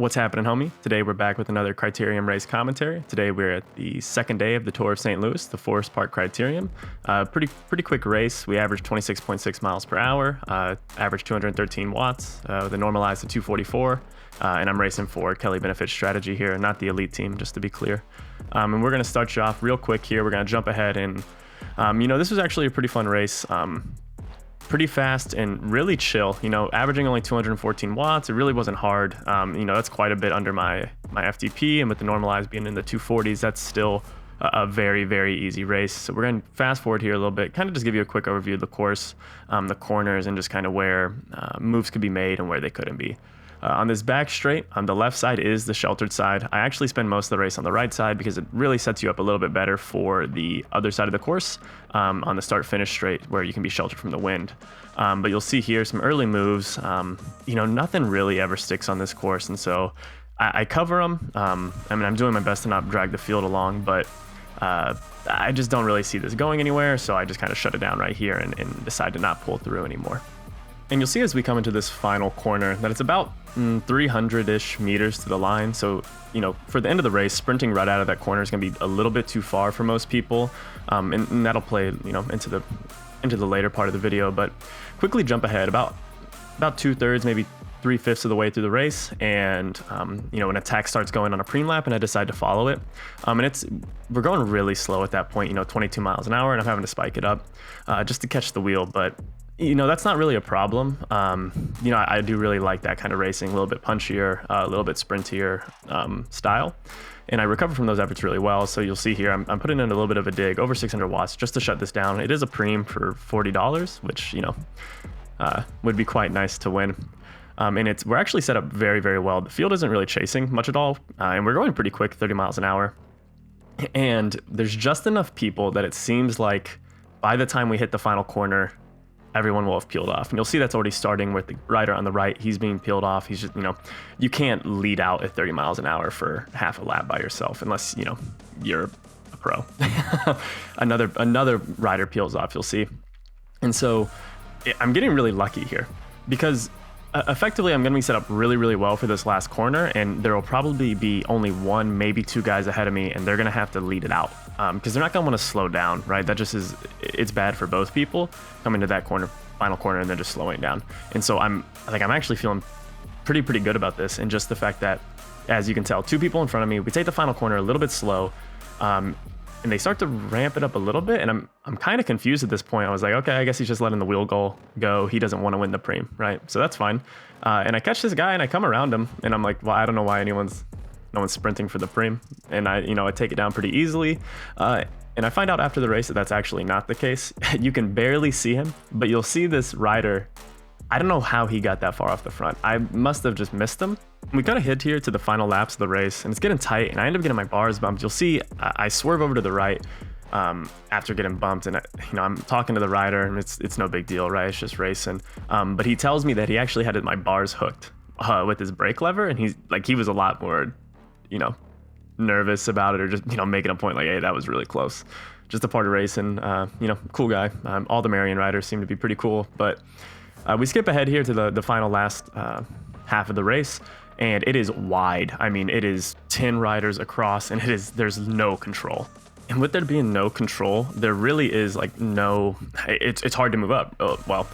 What's happening, homie? Today we're back with another Criterium race commentary. Today we're at the second day of the Tour of St. Louis, the Forest Park Criterium. Pretty quick race. We averaged 26.6 miles per hour, averaged 213 watts, with a normalized to 244. And I'm racing for Kelly Benefit Strategy here, not the elite team, just to be clear. And we're going to start you off real quick here. We're going to jump ahead and, this was actually a pretty fun race. Pretty fast and really chill, averaging only 214 watts. It really wasn't hard. That's quite a bit under my FTP, and with the normalized being in the 240s, that's still a very, very easy race. So we're going to fast forward here a little bit, kind of just give you a quick overview of the course, the corners, and just kind of where moves could be made and where they couldn't be. On this back straight, on the left side is the sheltered side. I actually spend most of the race on the right side because it really sets you up a little bit better for the other side of the course, on the start-finish straight where you can be sheltered from the wind. But you'll see here some early moves. Nothing really ever sticks on this course, and so I cover them. I'm doing my best to not drag the field along, but I just don't really see this going anywhere, so I just kind of shut it down right here and decide to not pull through anymore. And you'll see as we come into this final corner that it's about 300-ish meters to the line. So, for the end of the race, sprinting right out of that corner is going to be a little bit too far for most people. And that'll play, into the later part of the video. But quickly jump ahead about 2/3, maybe 3/5 of the way through the race. And, an attack starts going on a preem lap, and I decide to follow it. And we're going really slow at that point, 22 miles an hour, and I'm having to spike it up just to catch the wheel. But that's not really a problem. I do really like that kind of racing, a little bit punchier, a little bit sprintier style. And I recover from those efforts really well. So you'll see here, I'm putting in a little bit of a dig, over 600 watts, just to shut this down. It is a preem for $40, which, would be quite nice to win. And we're actually set up very, very well. The field isn't really chasing much at all. And we're going pretty quick, 30 miles an hour. And there's just enough people that it seems like by the time we hit the final corner, everyone will have peeled off. And you'll see that's already starting with the rider on the right. He's being peeled off. He's just, you can't lead out at 30 miles an hour for half a lap by yourself unless, you're a pro. Another rider peels off, you'll see. And so I'm getting really lucky here because effectively I'm going to be set up really, really well for this last corner, and there will probably be only one, maybe two guys ahead of me, and they're going to have to lead it out because they're not going to want to slow down, right? That just it's bad for both people coming to that final corner, and they're just slowing down. And so I'm actually feeling pretty good about this, and just the fact that, as you can tell, two people in front of me, we take the final corner a little bit slow, and they start to ramp it up a little bit, and I'm kind of confused at this point. I was like, okay, I guess he's just letting the wheel go. He doesn't want to win the preem, right? So that's fine. And I catch this guy, and I come around him, and I'm like, well, I don't know why no one's sprinting for the preem. And I take it down pretty easily. And I find out after the race that that's actually not the case. You can barely see him, but you'll see this rider. I don't know how he got that far off the front. I must have just missed him. We kind of hit here to the final laps of the race, and it's getting tight, and I end up getting my bars bumped. You'll see I swerve over to the right after getting bumped, and I'm talking to the rider, and it's no big deal, right? It's just racing. But he tells me that he actually had my bars hooked with his brake lever, and he was a lot more, nervous about it, or just making a point like, hey, that was really close. Just a part of racing. Cool guy. All the Marion riders seem to be pretty cool, but we skip ahead here to the final last half of the race, and it is wide. It is 10 riders across, and there's no control. And with there being no control, there really is it's hard to move up. Oh, well,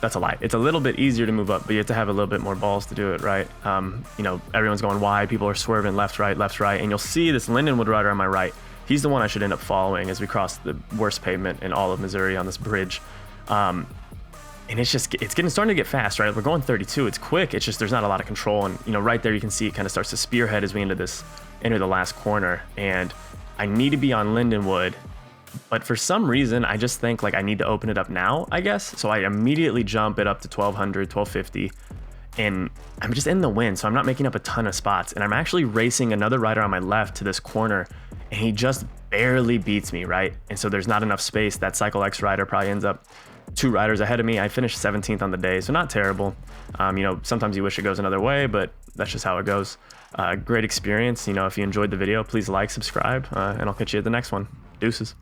that's a lie. It's a little bit easier to move up, but you have to have a little bit more balls to do it, right? Everyone's going wide. People are swerving left, right, and you'll see this Lindenwood rider on my right. He's the one I should end up following as we cross the worst pavement in all of Missouri on this bridge. And it's starting to get fast, right? We're going 32. It's quick. It's just there's not a lot of control. And right there you can see it kind of starts to spearhead as we enter the last corner. And I need to be on Lindenwood, but for some reason I just think I need to open it up now, I guess. So I immediately jump it up to 1200, 1250, and I'm just in the wind, so I'm not making up a ton of spots. And I'm actually racing another rider on my left to this corner, and he just barely beats me, right? And so there's not enough space. That Cycle X rider probably ends up 2 riders ahead of me. I finished 17th on the day, so not terrible. Sometimes you wish it goes another way, but that's just how it goes. Great experience. If you enjoyed the video, please like, subscribe, and I'll catch you at the next one. Deuces.